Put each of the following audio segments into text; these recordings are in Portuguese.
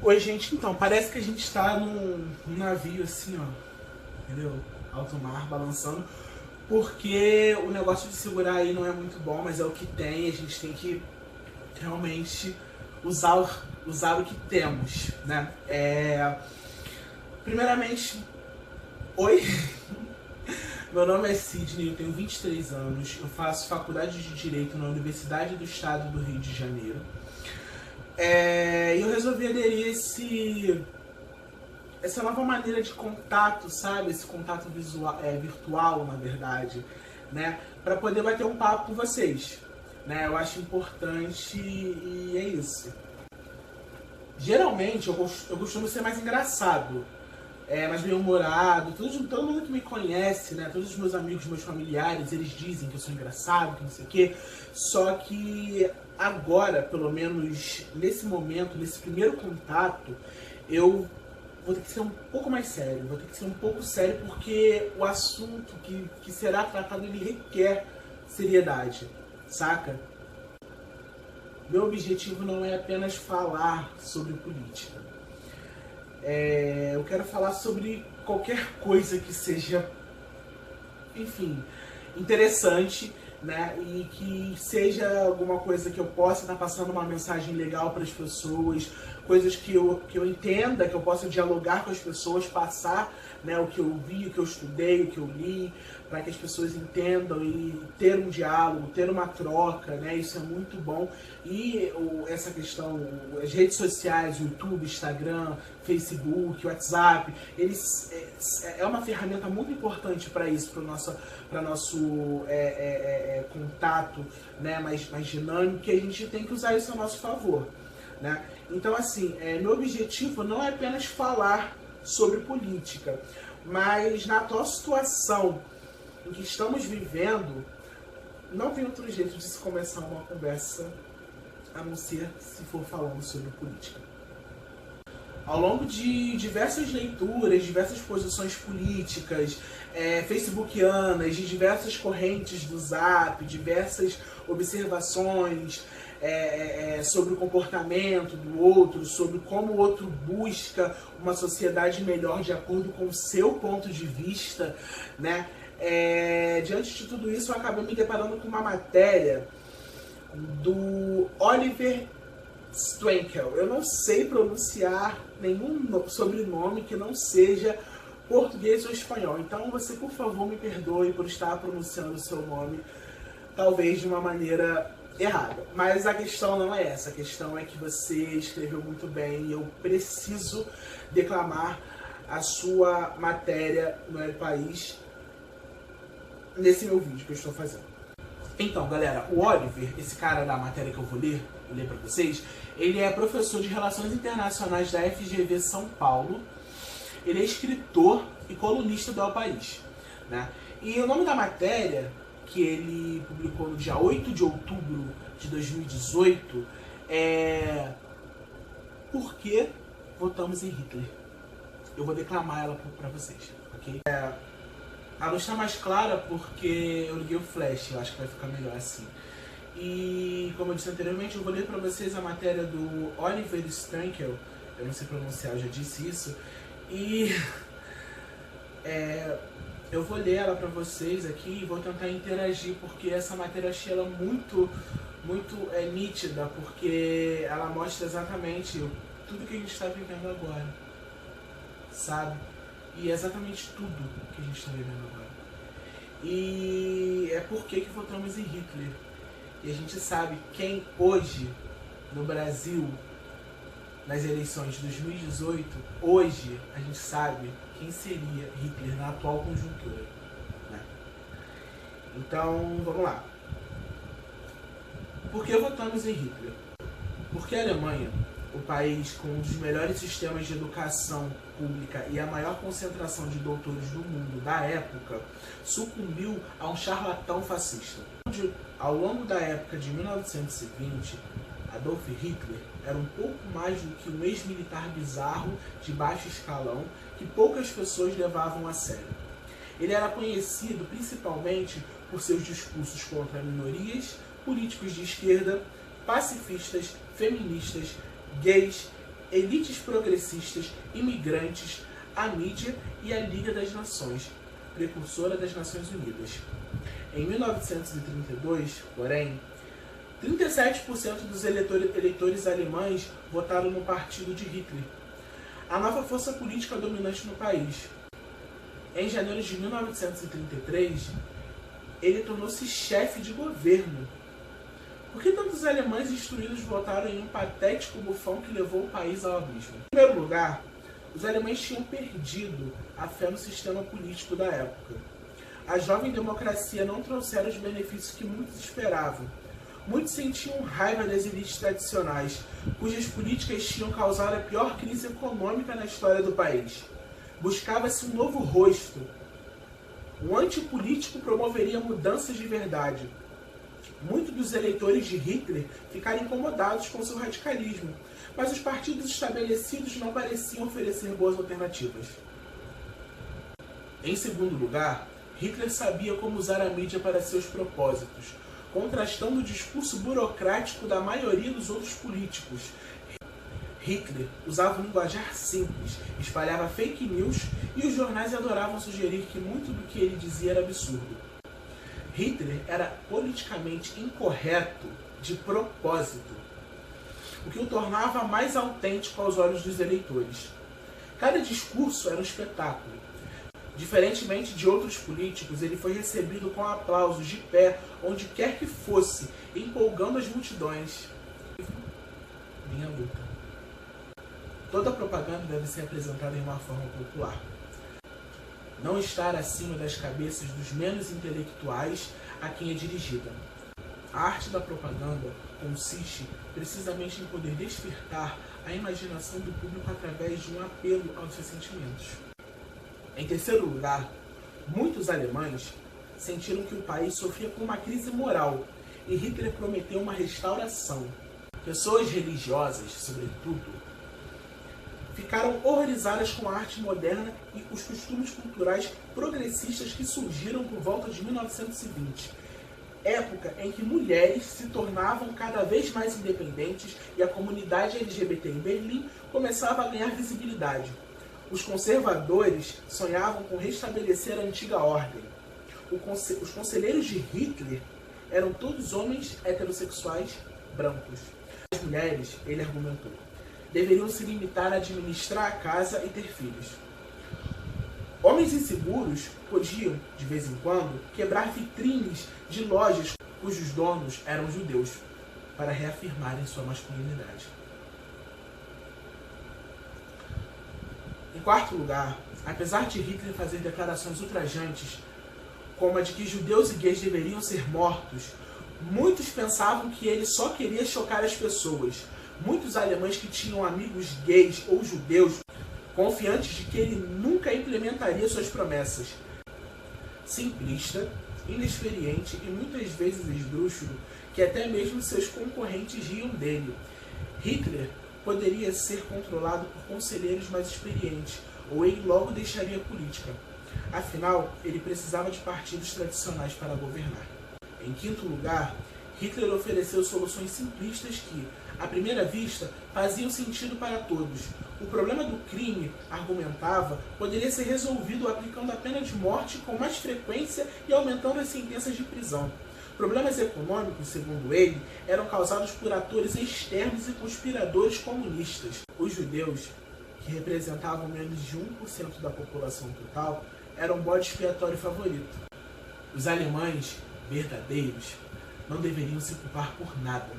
Oi, gente, então, parece que a gente está num navio assim, ó, entendeu? Alto mar, balançando, porque o negócio de segurar aí não é muito bom, mas é o que tem, a gente tem que realmente usar o que temos, né? Primeiramente, oi, meu nome é Sidney, eu tenho 23 anos, eu faço faculdade de Direito na Universidade do Estado do Rio de Janeiro. E eu resolvi aderir essa nova maneira de contato, sabe? Esse contato virtual, na verdade, né? Para poder bater um papo com vocês, né? Eu acho importante e é isso. Geralmente eu costumo ser mais engraçado, mais bem-humorado. Todo mundo que me conhece, né? Todos os meus amigos, meus familiares, eles dizem que eu sou engraçado, que não sei o quê. Só que agora, pelo menos nesse momento, nesse primeiro contato, eu vou ter que ser um pouco mais sério, vou ter que ser um pouco sério porque o assunto que será tratado, ele requer seriedade, saca? Meu objetivo não é apenas falar sobre política. Eu quero falar sobre qualquer coisa que seja, enfim, interessante, né? E que seja alguma coisa que eu possa estar passando uma mensagem legal para as pessoas, coisas que eu entenda, que eu possa dialogar com as pessoas, passar, né, o que eu vi, o que eu estudei, o que eu li, para que as pessoas entendam e ter um diálogo, ter uma troca, né? Isso é muito bom. E essa questão, as redes sociais, YouTube, Instagram, Facebook, WhatsApp, eles é uma ferramenta muito importante para isso, para nosso contato, né, mais dinâmico, que a gente tem que usar isso a nosso favor, né? Então, assim, meu objetivo não é apenas falar sobre política, mas na atual situação em que estamos vivendo, não tem outro jeito de se começar uma conversa a não ser se for falando sobre política. Ao longo de diversas leituras, diversas posições políticas, facebookianas, de diversas correntes do Zap, diversas observações sobre o comportamento do outro, sobre como o outro busca uma sociedade melhor de acordo com o seu ponto de vista, né? Diante de tudo isso, eu acabei me deparando com uma matéria do Oliver Strenkel. Eu não sei pronunciar nenhum sobrenome que não seja português ou espanhol. Então você, por favor, me perdoe por estar pronunciando o seu nome talvez de uma maneira errada. Mas a questão não é essa. A questão é que você escreveu muito bem e eu preciso declamar a sua matéria no El País nesse meu vídeo que eu estou fazendo. Então, galera, o Oliver, esse cara da matéria que eu vou ler para vocês, ele é professor de Relações Internacionais da FGV São Paulo, ele é escritor e colunista do El País, né? E o nome da matéria, que ele publicou no dia 8 de outubro de 2018, é Por que votamos em Hitler? Eu vou declamar ela para vocês, ok? A luz está mais clara porque eu liguei o flash, eu acho que vai ficar melhor assim. E, como eu disse anteriormente, eu vou ler para vocês a matéria do Oliver Strenkel, eu não sei pronunciar, eu já disse isso, e eu vou ler ela para vocês aqui e vou tentar interagir, porque essa matéria eu achei ela muito nítida, porque ela mostra exatamente tudo que a gente está vivendo agora, sabe? E é exatamente tudo que a gente está vivendo agora. E é por que votamos em Hitler. E a gente sabe quem hoje, no Brasil, nas eleições de 2018, hoje a gente sabe quem seria Hitler na atual conjuntura, né? Então, vamos lá. Por que votamos em Hitler? Porque a Alemanha, o país com um dos melhores sistemas de educação pública e a maior concentração de doutores do mundo da época, sucumbiu a um charlatão fascista. Ao longo da época de 1920, Adolf Hitler era um pouco mais do que um ex-militar bizarro de baixo escalão que poucas pessoas levavam a sério. Ele era conhecido principalmente por seus discursos contra minorias, políticos de esquerda, pacifistas, feministas, gays elites progressistas, imigrantes, a mídia e a Liga das Nações, precursora das Nações Unidas. Em 1932, porém, 37% dos eleitores alemães votaram no partido de Hitler, a nova força política dominante no país. Em janeiro de 1933, ele tornou-se chefe de governo. Por que tantos alemães instruídos votaram em um patético bufão que levou o país ao abismo? Em primeiro lugar, os alemães tinham perdido a fé no sistema político da época. A jovem democracia não trouxera os benefícios que muitos esperavam. Muitos sentiam raiva das elites tradicionais, cujas políticas tinham causado a pior crise econômica na história do país. Buscava-se um novo rosto. O antipolítico promoveria mudanças de verdade. Muitos dos eleitores de Hitler ficaram incomodados com seu radicalismo, mas os partidos estabelecidos não pareciam oferecer boas alternativas. Em segundo lugar, Hitler sabia como usar a mídia para seus propósitos, contrastando o discurso burocrático da maioria dos outros políticos. Hitler usava um linguajar simples, espalhava fake news e os jornais adoravam sugerir que muito do que ele dizia era absurdo. Hitler era politicamente incorreto de propósito, o que o tornava mais autêntico aos olhos dos eleitores. Cada discurso era um espetáculo. Diferentemente de outros políticos, ele foi recebido com aplausos de pé, onde quer que fosse, empolgando as multidões. Minha luta. Toda propaganda deve ser apresentada em uma forma popular. Não estar acima das cabeças dos menos intelectuais a quem é dirigida. A arte da propaganda consiste precisamente em poder despertar a imaginação do público através de um apelo aos seus sentimentos. Em terceiro lugar, muitos alemães sentiram que o país sofria com uma crise moral e Hitler prometeu uma restauração. Pessoas religiosas, sobretudo, ficaram horrorizadas com a arte moderna e os costumes culturais progressistas que surgiram por volta de 1920, época em que mulheres se tornavam cada vez mais independentes e a comunidade LGBT em Berlim começava a ganhar visibilidade. Os conservadores sonhavam com restabelecer a antiga ordem. Os conselheiros de Hitler eram todos homens heterossexuais brancos. As mulheres, ele argumentou, deveriam se limitar a administrar a casa e ter filhos. Homens inseguros podiam, de vez em quando, quebrar vitrines de lojas cujos donos eram judeus, para reafirmarem sua masculinidade. Em quarto lugar, apesar de Hitler fazer declarações ultrajantes, como a de que judeus e gays deveriam ser mortos, muitos pensavam que ele só queria chocar as pessoas. Muitos alemães que tinham amigos gays ou judeus, confiantes de que ele nunca implementaria suas promessas. Simplista, inexperiente e muitas vezes esdrúxulo, que até mesmo seus concorrentes riam dele. Hitler poderia ser controlado por conselheiros mais experientes, ou ele logo deixaria a política. Afinal, ele precisava de partidos tradicionais para governar. Em quinto lugar, Hitler ofereceu soluções simplistas que, à primeira vista, faziam sentido para todos. O problema do crime, argumentava, poderia ser resolvido aplicando a pena de morte com mais frequência e aumentando as sentenças de prisão. Problemas econômicos, segundo ele, eram causados por atores externos e conspiradores comunistas. Os judeus, que representavam menos de 1% da população total, eram o bode expiatório favorito. Os alemães, verdadeiros, não deveriam se culpar por nada.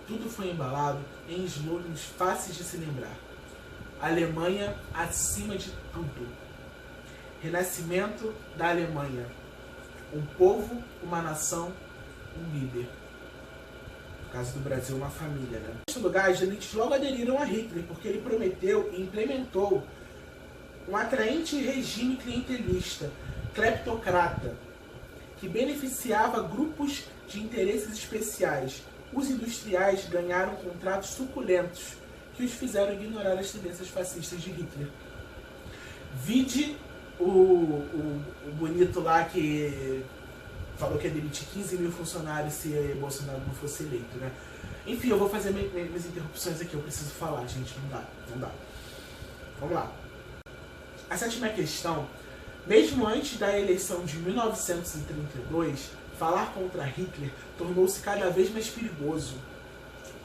Tudo foi embalado em slogans fáceis de se lembrar. Alemanha acima de tudo. Renascimento da Alemanha. Um povo, uma nação, um líder. No caso do Brasil, uma família, né? Em segundo lugar, as elites logo aderiram a Hitler, porque ele prometeu e implementou um atraente regime clientelista, cleptocrata, que beneficiava grupos de interesses especiais. Os industriais ganharam contratos suculentos que os fizeram ignorar as tendências fascistas de Hitler. Vide o bonito lá que falou que ia demitir 15 mil funcionários se Bolsonaro não fosse eleito, né? Enfim, eu vou fazer minhas interrupções aqui, eu preciso falar, gente, não dá. Vamos lá. A sétima questão, mesmo antes da eleição de 1932, falar contra Hitler tornou-se cada vez mais perigoso.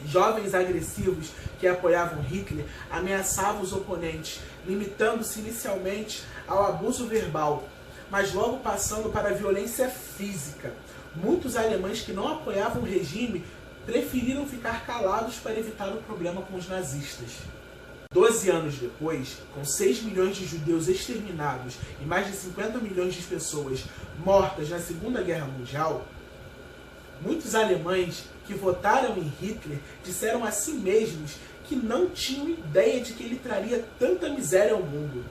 Jovens agressivos que apoiavam Hitler ameaçavam os oponentes, limitando-se inicialmente ao abuso verbal, mas logo passando para a violência física. Muitos alemães que não apoiavam o regime preferiram ficar calados para evitar o problema com os nazistas. 12 anos depois, com 6 milhões de judeus exterminados e mais de 50 milhões de pessoas mortas na Segunda Guerra Mundial, muitos alemães que votaram em Hitler disseram a si mesmos que não tinham ideia de que ele traria tanta miséria ao mundo.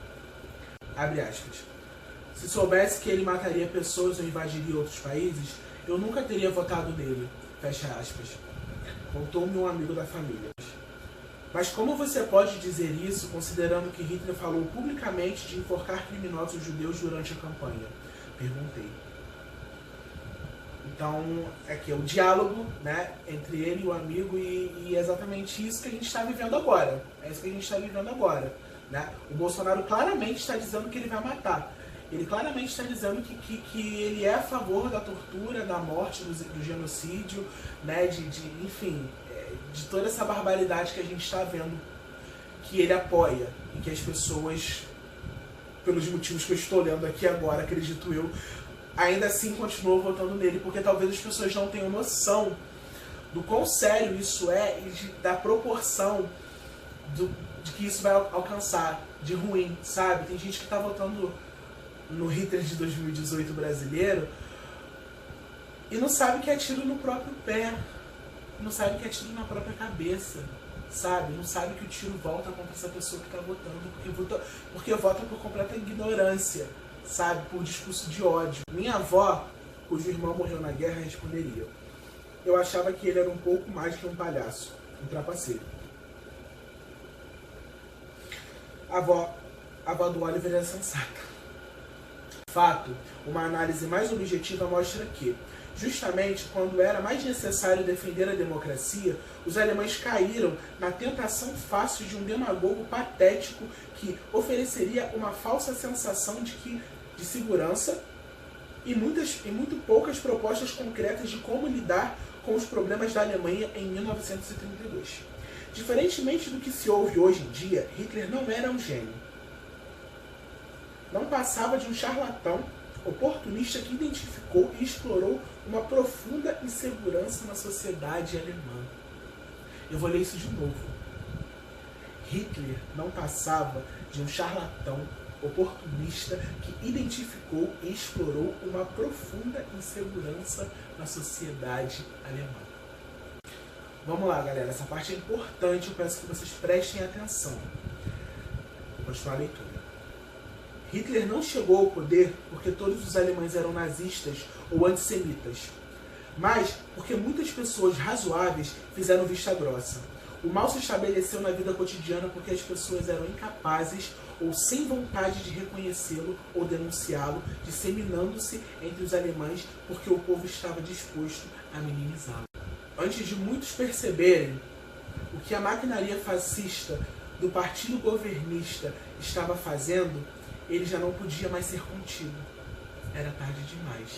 Abre aspas. Se soubesse que ele mataria pessoas ou invadiria outros países, eu nunca teria votado nele. Fecha aspas. Contou-me um amigo da família. Mas como você pode dizer isso, considerando que Hitler falou publicamente de enforcar criminosos judeus durante a campanha? Perguntei. Então, aqui é o diálogo, né, entre ele e o amigo, e é exatamente isso que a gente está vivendo agora. É isso que a gente está vivendo agora. Né? O Bolsonaro claramente está dizendo que ele vai matar. Ele claramente está dizendo que ele é a favor da tortura, da morte, do genocídio, né, enfim, de toda essa barbaridade que a gente está vendo, que ele apoia. E que as pessoas, pelos motivos que eu estou lendo aqui agora, acredito eu, ainda assim continuam votando nele, porque talvez as pessoas não tenham noção do quão sério isso é e da proporção de que isso vai alcançar, de ruim, sabe? Tem gente que está votando no Hitler de 2018 brasileiro e não sabe que é tiro no próprio pé, não sabe que é tiro na própria cabeça, sabe? Não sabe que o tiro volta contra essa pessoa que está votando, porque vota por completa ignorância, sabe? Por discurso de ódio. Minha avó, cujo irmão morreu na guerra, responderia: eu achava que ele era um pouco mais que um palhaço, um trapaceiro. A avó do Oliver é sensata. Fato, uma análise mais objetiva mostra que, justamente quando era mais necessário defender a democracia, os alemães caíram na tentação fácil de um demagogo patético que ofereceria uma falsa sensação de segurança e muito poucas propostas concretas de como lidar com os problemas da Alemanha em 1932. Diferentemente do que se ouve hoje em dia, Hitler não era um gênio. Não passava de um charlatão oportunista que identificou e explorou uma profunda insegurança na sociedade alemã. Eu vou ler isso de novo. Hitler não passava de um charlatão oportunista que identificou e explorou uma profunda insegurança na sociedade alemã. Vamos lá, galera. Essa parte é importante, eu peço que vocês prestem atenção. Vou continuar a leitura. Hitler não chegou ao poder porque todos os alemães eram nazistas ou antissemitas, mas porque muitas pessoas razoáveis fizeram vista grossa. O mal se estabeleceu na vida cotidiana porque as pessoas eram incapazes ou sem vontade de reconhecê-lo ou denunciá-lo, disseminando-se entre os alemães porque o povo estava disposto a minimizá-lo. Antes de muitos perceberem o que a maquinaria fascista do partido governista estava fazendo, ele já não podia mais ser contido. Era tarde demais.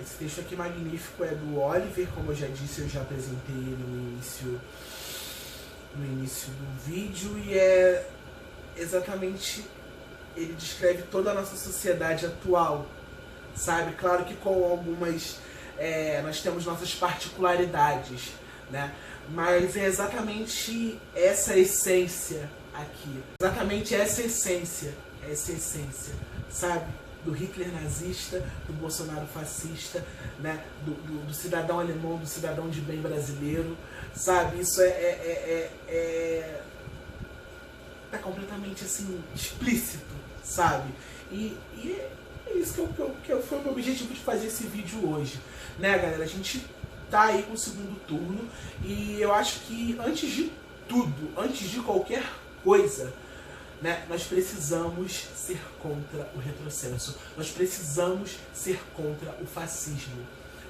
Esse texto aqui magnífico é do Oliver, como eu já disse, eu já apresentei ele no início do vídeo, e é exatamente, ele descreve toda a nossa sociedade atual, sabe? Claro que com algumas, nós temos nossas particularidades, né? Mas é exatamente essa essência aqui, exatamente essa essência, sabe? Do Hitler nazista, do Bolsonaro fascista, né? Do cidadão alemão, do cidadão de bem brasileiro, sabe? Isso é completamente assim, explícito, sabe? E é isso que foi o meu objetivo de fazer esse vídeo hoje, né, galera? A gente tá aí com o segundo turno e eu acho que antes de tudo, antes de qualquer coisa, né, nós precisamos ser contra o retrocesso, nós precisamos ser contra o fascismo,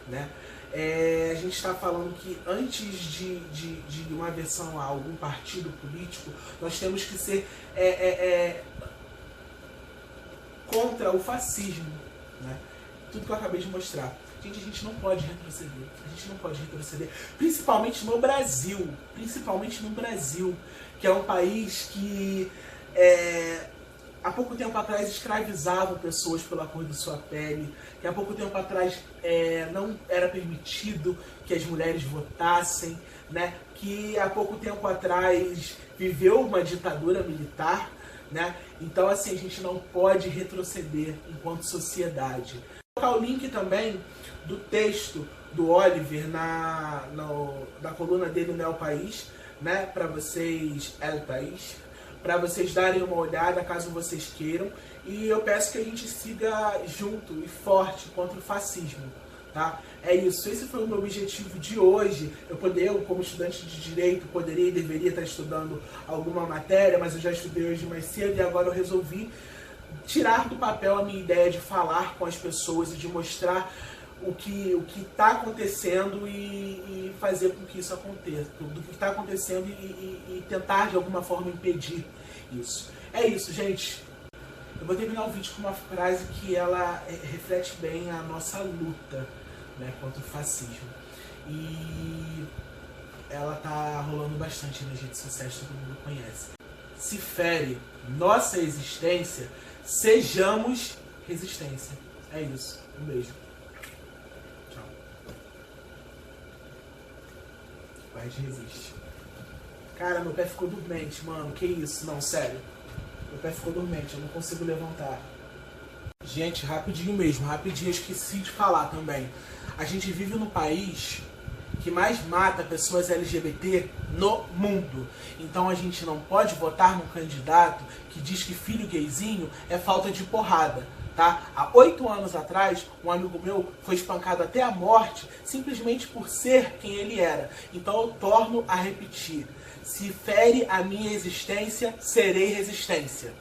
né? A gente está falando que antes de uma aversão a algum partido político, nós temos que ser contra o fascismo, né? Tudo que eu acabei de mostrar. Gente, a gente não pode retroceder. A gente não pode retroceder. Principalmente no Brasil. Principalmente no Brasil, que é um país que há pouco tempo atrás escravizavam pessoas pela cor de sua pele, que há pouco tempo atrás não era permitido que as mulheres votassem, né? Que há pouco tempo atrás viveu uma ditadura militar, né? Então, assim, a gente não pode retroceder enquanto sociedade. Vou colocar o link também do texto do Oliver na coluna dele no El País, né? Para vocês, El País, para vocês darem uma olhada, caso vocês queiram. E eu peço que a gente siga junto e forte contra o fascismo, tá? É isso, esse foi o meu objetivo de hoje. Eu, como estudante de Direito, poderia e deveria estar estudando alguma matéria, mas eu já estudei hoje mais cedo e agora eu resolvi tirar do papel a minha ideia de falar com as pessoas e de mostrar o que está acontecendo e fazer com que isso aconteça, do que está acontecendo e tentar de alguma forma impedir isso. É isso, gente. Eu vou terminar o vídeo com uma frase que ela reflete bem a nossa luta, né, contra o fascismo. E ela tá rolando bastante nas redes sociais, todo mundo conhece. Se fere nossa existência, sejamos resistência. É isso. Um beijo. Tchau. Paz resiste. Cara, meu pé ficou dormente, mano. Que isso? Não, sério. Meu pé ficou dormente, eu não consigo levantar. Gente, rapidinho mesmo, rapidinho, eu esqueci de falar também. A gente vive no país que mais mata pessoas LGBT no mundo. Então a gente não pode votar num candidato que diz que filho gayzinho é falta de porrada, tá? Há 8 anos atrás, um amigo meu foi espancado até a morte simplesmente por ser quem ele era. Então eu torno a repetir. Se fere a minha existência, serei resistência.